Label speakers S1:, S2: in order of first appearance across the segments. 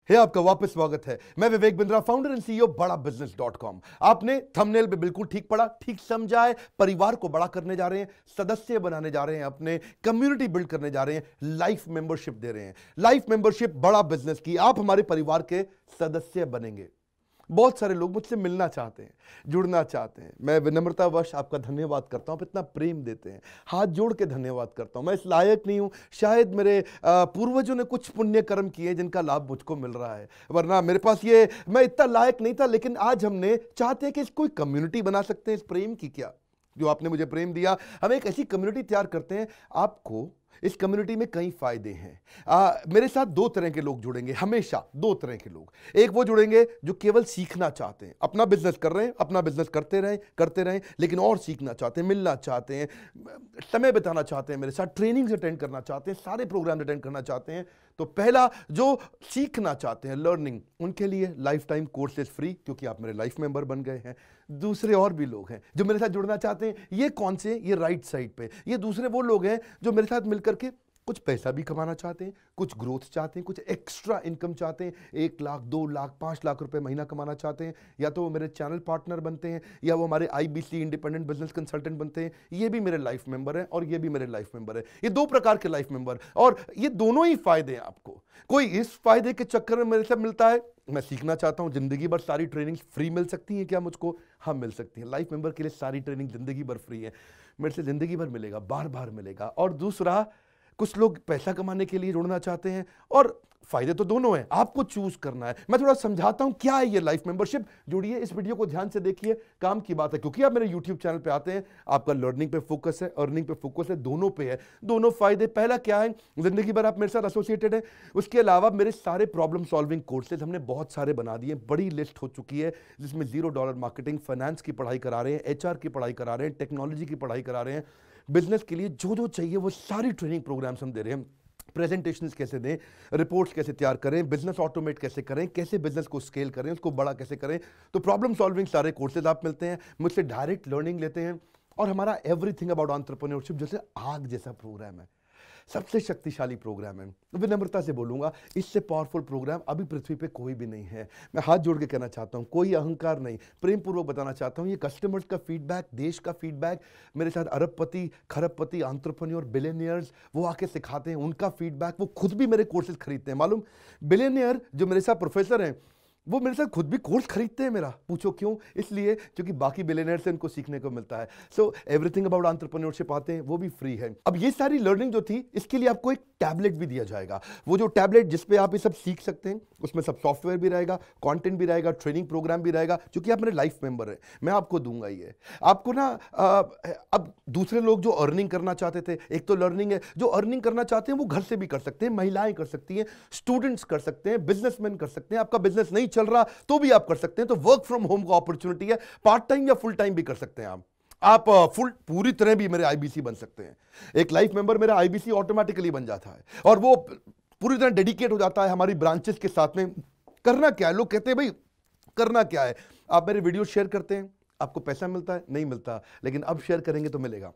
S1: है आपका वापस स्वागत है। मैं Vivek Bindra, founder and CEO बड़ा बिजनेस.com। आपने थंबनेल पे बिल्कुल ठीक पढ़ा, ठीक समझा है। परिवार को बड़ा करने जा रहे हैं, सदस्य बनाने जा रहे हैं, अपने कम्युनिटी बिल्ड करने जा रहे हैं, लाइफ मेंबरशिप दे रहे हैं। लाइफ मेंबरशिप बड़ा बिजनेस की, आप हमारे परिवार के सदस्य बनेंगे। बहुत सारे लोग मुझसे मिलना चाहते हैं, जुड़ना चाहते हैं। मैं विनम्रतावश आपका धन्यवाद करता हूं, आप इतना प्रेम देते हैं, हाथ जोड़ के धन्यवाद करता हूं। मैं इस लायक नहीं हूं, शायद मेरे पूर्वजों ने कुछ पुण्य कर्म किए जिनका लाभ मुझको मिल रहा है, वरना मेरे पास ये मैं इतना लायक नहीं था। लेकिन आज हमने चाहते हैं कि इस कोई कम्युनिटी बना सकते हैं। इस प्रेम की क्या, जो आपने मुझे प्रेम दिया, हम एक ऐसी कम्युनिटी तैयार करते हैं। आपको इस कम्युनिटी में कई फायदे हैं। मेरे साथ दो तरह के लोग जुड़ेंगे, हमेशा दो तरह के लोग। एक वो जुड़ेंगे जो केवल सीखना चाहते हैं, अपना बिजनेस कर रहे हैं, अपना बिजनेस करते रहें, लेकिन और सीखना चाहते हैं, मिलना चाहते हैं, समय बिताना चाहते हैं, मेरे साथ ट्रेनिंग्स अटेंड करना चाहते हैं, सारे प्रोग्राम अटेंड करना चाहते हैं। तो पहला, जो सीखना चाहते हैं, लर्निंग, उनके लिए लाइफ टाइम कोर्सेज फ्री, क्योंकि आप मेरे लाइफ मेंबर बन गए हैं। दूसरे और भी लोग हैं जो मेरे साथ जुड़ना चाहते हैं। ये कौन से? ये राइट साइड पे, ये दूसरे वो लोग हैं जो मेरे साथ मिलकर के कुछ पैसा भी कमाना चाहते हैं, कुछ ग्रोथ चाहते हैं, कुछ एक्स्ट्रा इनकम चाहते हैं। 1 लाख, 2 लाख, 5 लाख रुपए महीना कमाना चाहते हैं। या तो वो मेरे चैनल पार्टनर बनते हैं, या वो हमारे IBC इंडिपेंडेंट बिजनेस कंसल्टेंट बनते हैं। ये भी मेरे लाइफ मेंबर हैं और ये भी मेरे लाइफ मेंबर है। ये दो प्रकार के लाइफ मेंबर, और ये दोनों ही फायदे हैं आपको। कोई इस फायदे के चक्कर में मेरे से मिलता है, मैं सीखना चाहता हूं, जिंदगी भर सारी ट्रेनिंग फ्री मिल सकती है क्या मुझको? हाँ, मिल सकती है। लाइफ मेंबर के लिए सारी ट्रेनिंग जिंदगी भर फ्री है, मेरे से जिंदगी भर मिलेगा, बार बार मिलेगा। और दूसरा, कुछ लोग पैसा कमाने के लिए जुड़ना चाहते हैं, और फायदे तो दोनों हैं, आपको चूज करना है। मैं थोड़ा समझाता हूं क्या है ये लाइफ मेंबरशिप। जुड़िए, इस वीडियो को ध्यान से देखिए, काम की बात है। क्योंकि आप मेरे यूट्यूब चैनल पे आते हैं, आपका लर्निंग पे फोकस है, अर्निंग पे फोकस है, दोनों पे है। दोनों फायदे, पहला क्या है, जिंदगी भर आप मेरे साथ एसोसिएटेड हैं। उसके अलावा मेरे सारे प्रॉब्लम सॉल्विंग कोर्सेज हमने बहुत सारे बना दिए, बड़ी लिस्ट हो चुकी है, जिसमें $0 मार्केटिंग, फाइनेंस की पढ़ाई करा रहे हैं, HR की पढ़ाई करा रहे हैं, टेक्नोलॉजी की पढ़ाई करा रहे हैं। बिजनेस के लिए जो जो चाहिए वो सारी ट्रेनिंग प्रोग्राम्स हम दे रहे हैं। प्रेजेंटेशंस कैसे दें, रिपोर्ट्स कैसे तैयार करें, बिजनेस ऑटोमेट कैसे करें, कैसे बिजनेस को स्केल करें, उसको बड़ा कैसे करें। तो प्रॉब्लम सॉल्विंग सारे कोर्सेज आप मिलते हैं, मुझसे डायरेक्ट लर्निंग लेते हैं। और हमारा एवरीथिंग अबाउट एंटरप्रेन्योरशिप जैसे आग जैसा प्रोग्राम है, सबसे शक्तिशाली प्रोग्राम है। विनम्रता से बोलूंगा, इससे पावरफुल प्रोग्राम अभी पृथ्वी पे कोई भी नहीं है। मैं हाथ जोड़ के कहना चाहता हूं, कोई अहंकार नहीं, प्रेम पूर्वक बताना चाहता हूं, ये कस्टमर्स का फीडबैक, देश का फीडबैक, मेरे साथ अरबपति, खरबपति, एंटरप्रेन्योर, बिलियनियर्स, वो आके सिखाते हैं, उनका फीडबैक, वो खुद भी मेरे कोर्सेज खरीदते हैं। मालूम, बिलियनियर जो मेरे साथ प्रोफेसर हैं, वो मेरे साथ खुद भी कोर्स खरीदते हैं मेरा। पूछो क्यों? इसलिए क्योंकि बाकी बिलियनियर से इनको सीखने को मिलता है। सो एवरीथिंग अबाउट एंटरप्रेन्योरशिप आते हैं, वो भी फ्री है। अब ये सारी लर्निंग जो थी, इसके लिए आपको एक टैबलेट भी दिया जाएगा। वो जो टैबलेट जिसपे आप ये सब सीख सकते हैं, उसमें सब सॉफ्टवेयर भी रहेगा, कंटेंट भी रहेगा, ट्रेनिंग प्रोग्राम भी रहेगा। क्योंकि आप मेरे लाइफ मेंबर हैं, मैं आपको दूंगा ये। आपको ना अब दूसरे लोग जो अर्निंग करना चाहते थे, एक तो लर्निंग है, जो अर्निंग करना चाहते हैं वो घर से भी कर सकते हैं, महिलाएं कर सकती हैं, स्टूडेंट्स कर सकते हैं, बिजनेसमैन कर सकते हैं। आपका बिजनेस नहीं चल रहा तो भी आप कर सकते हैं। तो वर्क फ्रॉम होम का अपॉर्चुनिटी है, पार्ट टाइम या फुल टाइम भी कर सकते हैं आप फुल पूरी तरह भी मेरे IBC बन सकते हैं। एक लाइफ मेंबर मेरा IBC ऑटोमेटिकली बन जाता है, और वो पूरी तरह डेडिकेट हो जाता है हमारी ब्रांचेस के साथ में। करना क्या है, लोग कहते हैं भाई करना क्या है, आप मेरे वीडियो शेयर करते हैं, आपको पैसा मिलता है? नहीं मिलता, लेकिन अब शेयर करेंगे तो मिलेगा।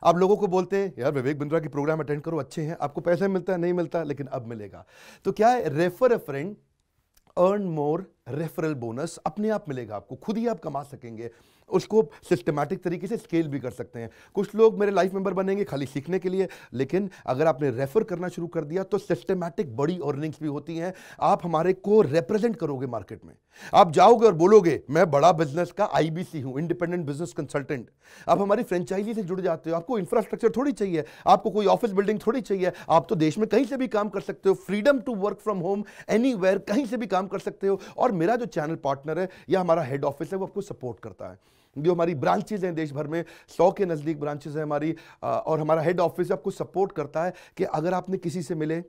S1: आप लोगों को बोलते हैं यार विवेक बिंद्रा की प्रोग्राम अटेंड करो, अच्छे हैं, आपको पैसा मिलता है? नहीं मिलता, लेकिन अब मिलेगा। तो क्या है, refer a friend, earn more, referral bonus अपने आप मिलेगा आपको, खुद ही आप कमा सकेंगे। उसको सिस्टमैटिक तरीके से स्केल भी कर सकते हैं। कुछ लोग मेरे लाइफ मेंबर बनेंगे खाली सीखने के लिए, लेकिन अगर आपने रेफर करना शुरू कर दिया तो सिस्टमैटिक बड़ी अर्निंग्स भी होती हैं। आप हमारे को रिप्रेजेंट करोगे मार्केट में, आप जाओगे और बोलोगे मैं बड़ा बिजनेस का IBC हूं, इंडिपेंडेंट बिजनेस कंसल्टेंट। आप हमारी फ्रेंचाइजी से जुड़ जाते हो, आपको इंफ्रास्ट्रक्चर थोड़ी चाहिए, आपको कोई ऑफिस बिल्डिंग थोड़ी चाहिए, आप तो देश में कहीं से भी काम कर सकते हो, freedom to work from home, anywhere, कहीं से भी काम कर सकते हो। और मेरा जो चैनल पार्टनर है या हमारा हेड ऑफिस है, वो आपको सपोर्ट करता है। जो हमारी ब्रांचेज हैं देश भर में, 100 के नजदीक ब्रांचेज हैं हमारी, और हमारा हेड ऑफिस आपको सपोर्ट करता है कि अगर आपने किसी से मिले,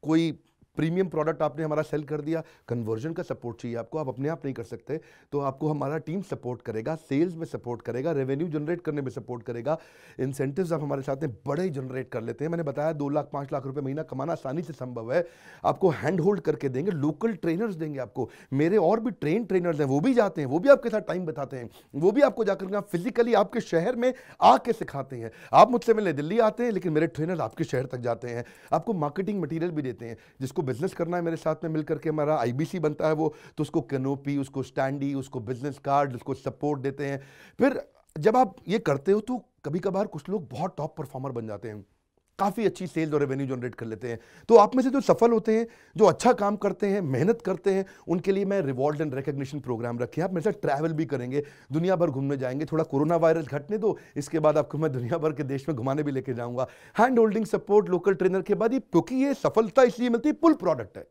S1: कोई प्रीमियम प्रोडक्ट आपने हमारा सेल कर दिया, कन्वर्जन का सपोर्ट चाहिए आपको, आप अपने आप नहीं कर सकते, तो आपको हमारा टीम सपोर्ट करेगा, सेल्स में सपोर्ट करेगा, रेवेन्यू जनरेट करने में सपोर्ट करेगा, इंसेंटिव्स आप हमारे साथ में बड़े जनरेट कर लेते हैं। मैंने बताया 2 लाख 5 लाख रुपए महीना कमाना आसानी से संभव है। आपको हैंड होल्ड करके देंगे, लोकल ट्रेनर्स देंगे आपको, मेरे और भी ट्रेनर्स हैं, वो भी जाते हैं, वो भी आपके साथ टाइम बिताते हैं, वो भी आपको जाकर फिजिकली आपके शहर में आके सिखाते हैं। आप मुझसे मिलने दिल्ली आते हैं, लेकिन मेरे ट्रेनर आपके शहर तक जाते हैं, आपको मार्केटिंग मटीरियल भी देते हैं, जिसको बिजनेस करना है मेरे साथ में मिलकर के, हमारा आईबीसी बनता है वो, तो उसको कैनोपी, उसको स्टैंडी, उसको बिजनेस कार्ड, उसको सपोर्ट देते हैं। फिर जब आप ये करते हो तो कभी कभार कुछ लोग बहुत टॉप परफॉर्मर बन जाते हैं, काफ़ी अच्छी सेल्स और रेवेन्यू जनरेट कर लेते हैं। तो आप में से जो सफल होते हैं, जो अच्छा काम करते हैं, मेहनत करते हैं, उनके लिए मैं रिवॉर्ड एंड रिकॉग्निशन प्रोग्राम रखे हैं। आप मेरे साथ ट्रैवल भी करेंगे, दुनिया भर घूमने जाएंगे। थोड़ा कोरोना वायरस घटने दो, इसके बाद आपको मैं दुनिया भर के देश में घुमाने भी लेके जाऊंगा। Hand holding support, local trainer के बाद, क्योंकि ये सफलता इसलिए मिलती है, पुल प्रोडक्ट है।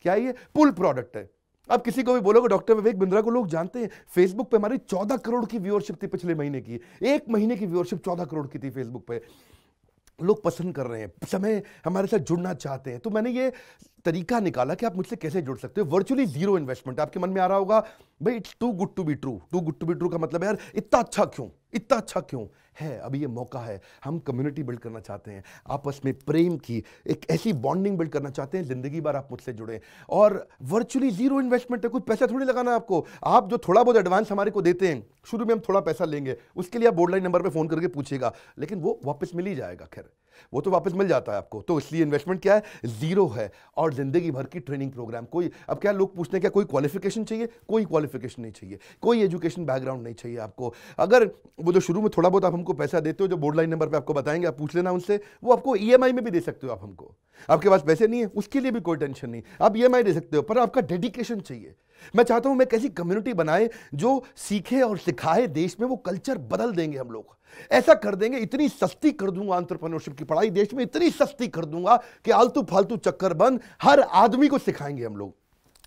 S1: क्या ये पुल प्रोडक्ट है? अब किसी को भी बोलोगे डॉक्टर विवेक बिंद्रा को लोग जानते हैं, फेसबुक पे हमारी 14 करोड़ की व्यूअरशिप थी पिछले महीने की। एक महीने की व्यूअरशिप 14 करोड़ की थी फेसबुक पे। लोग पसंद कर रहे हैं, समय हमारे साथ जुड़ना चाहते हैं। तो मैंने ये तरीका निकाला कि आप मुझसे कैसे जुड़ सकते हो। Virtually zero investment. आपके मन में आ रहा होगा भाई it's too good to be true. Too good to be true का मतलब है यार इतना अच्छा क्यों, इतना अच्छा क्यों है? अभी ये मौका है, हम कम्युनिटी बिल्ड करना चाहते हैं, आपस में प्रेम की एक ऐसी बॉन्डिंग बिल्ड करना चाहते हैं, जिंदगी भर आप मुझसे जुड़े। और वर्चुअली जीरो इन्वेस्टमेंट है, कुछ पैसा थोड़ी लगाना है आपको। आप जो थोड़ा बहुत एडवांस हमारे को देते हैं, शुरू में हम थोड़ा पैसा लेंगे, उसके लिए आप बोर्ड लाइन नंबर पे फोन करके पूछिएगा, लेकिन वो वापस मिल ही जाएगा। खैर वो तो वापस मिल जाता है आपको। तो इसलिए इन्वेस्टमेंट क्या है? जीरो है। और जिंदगी भर की ट्रेनिंग प्रोग्राम। कोई, अब क्या लोग पूछते हैं क्या कोई क्वालिफिकेशन चाहिए? कोई क्वालिफिकेशन नहीं चाहिए, कोई एजुकेशन बैकग्राउंड नहीं चाहिए आपको। अगर वो जो शुरू में थोड़ा बहुत आप हमको पैसा देते हो, जो बोर्ड लाइन नंबर पे आपको बताएंगे, आप पूछ लेना उनसे, वो आपको ईएमआई में भी दे सकते हो आप हमको। आपके पास पैसे नहीं है उसके लिए भी कोई टेंशन नहीं, आप ईएमआई दे सकते हो, पर आपका डेडिकेशन चाहिए। मैं चाहता हूं मैं कैसी कम्युनिटी बनाए जो सीखे और सिखाए देश में, वो कल्चर बदल देंगे हम लोग। ऐसा कर देंगे, इतनी सस्ती कर दूंगा एंटरप्रेन्योरशिप की पढ़ाई देश में, इतनी सस्ती कर दूंगा कि आलतू फालतू चक्कर बंद, हर आदमी को सिखाएंगे हम लोग।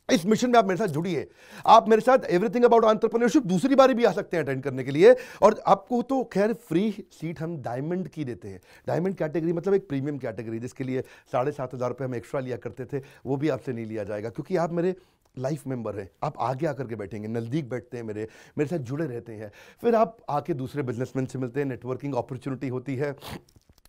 S1: इस मिशन में आप मेरे साथ जुड़िए। आप मेरे साथ एवरीथिंग अबाउट एंटरप्रेन्योरशिप दूसरी बारी भी आ सकते हैं अटेंड करने के लिए। और आपको तो खैर फ्री सीट हम डायमंड की देते हैं। डायमंड कैटेगरी मतलब एक प्रीमियम कैटेगरी, जिसके लिए 7,500 रुपये हम एक्स्ट्रा लिया करते थे, वो भी आपसे नहीं लिया जाएगा, क्योंकि आप मेरे लाइफ मेंबर है। आप आगे आकर के बैठेंगे, नज़दीक बैठते हैं, मेरे साथ जुड़े रहते हैं। फिर आप आके दूसरे बिजनेसमैन से मिलते हैं, नेटवर्किंग अपॉर्चुनिटी होती है।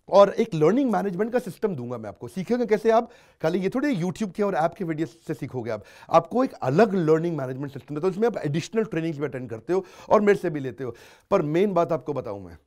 S1: और एक लर्निंग मैनेजमेंट का सिस्टम दूंगा मैं आपको। सीखेंगे कैसे आप? खाली ये थोड़े यूट्यूब के और ऐप के वीडियो से सीखोगे आप। आपको एक अलग लर्निंग मैनेजमेंट सिस्टम देता हूं, इसमें आप एडिशनल ट्रेनिंग्स भी अटेंड करते हो और मेरे से भी लेते हो। पर मेन बात आपको बताऊं मैं,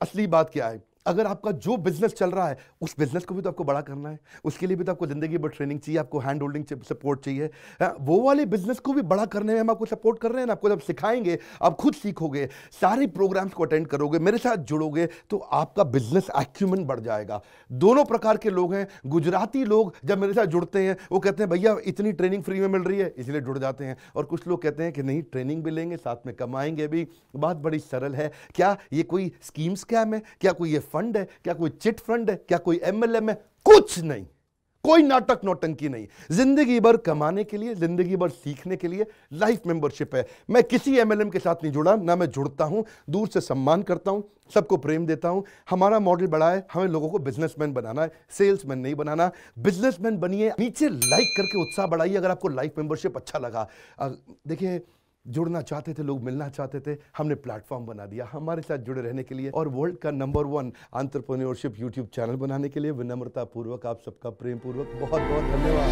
S1: असली बात क्या है, अगर आपका जो बिजनेस चल रहा है उस बिजनेस को भी तो आपको बड़ा करना है, उसके लिए भी तो आपको जिंदगी भर ट्रेनिंग चाहिए, आपको हैंड होल्डिंग सपोर्ट चाहिए। वो वाले बिजनेस को भी बड़ा करने में हम आपको सपोर्ट कर रहे हैं ना। आपको जब सिखाएंगे, आप खुद सीखोगे, सारे प्रोग्राम्स को अटेंड करोगे, मेरे साथ जुड़ोगे, तो आपका बिजनेस एक्यूमेन बढ़ जाएगा। दोनों प्रकार के लोग हैं। गुजराती लोग जब मेरे साथ जुड़ते हैं वो कहते हैं भैया इतनी ट्रेनिंग फ्री में मिल रही है, इसलिए जुड़ जाते हैं। और कुछ लोग कहते हैं कि नहीं, ट्रेनिंग भी लेंगे, साथ में कमाएंगे भी। बात बड़ी सरल है। क्या ये कोई स्कीम स्कैम है? क्या कोई ये फंड है? क्या कोई चिट फंड है? क्या कोई एमएलएम है? कुछ नहीं, कोई नाटक नौटंकी नहीं। जिंदगी भर कमाने के लिए, जिंदगी भर सीखने के लिए लाइफ मेंबरशिप है। मैं किसी एमएलएम के साथ नहीं जुड़ा, ना मैं जुड़ता हूं। दूर से सम्मान करता हूं, सबको प्रेम देता हूं। हमारा मॉडल बड़ा है, हमें लोगों को बिजनेसमैन बनाना है, सेल्समैन नहीं बनाना। बिजनेसमैन बनिए। नीचे लाइक करके उत्साह बढ़ाइए अगर आपको लाइफ मेंबरशिप अच्छा लगा। देखिए, जुड़ना चाहते थे लोग, मिलना चाहते थे, हमने प्लेटफॉर्म बना दिया हमारे साथ जुड़े रहने के लिए। और वर्ल्ड का नंबर 1 एंटरप्रेन्योरशिप यूट्यूब चैनल बनाने के लिए विनम्रता पूर्वक आप सबका प्रेम पूर्वक बहुत बहुत धन्यवाद।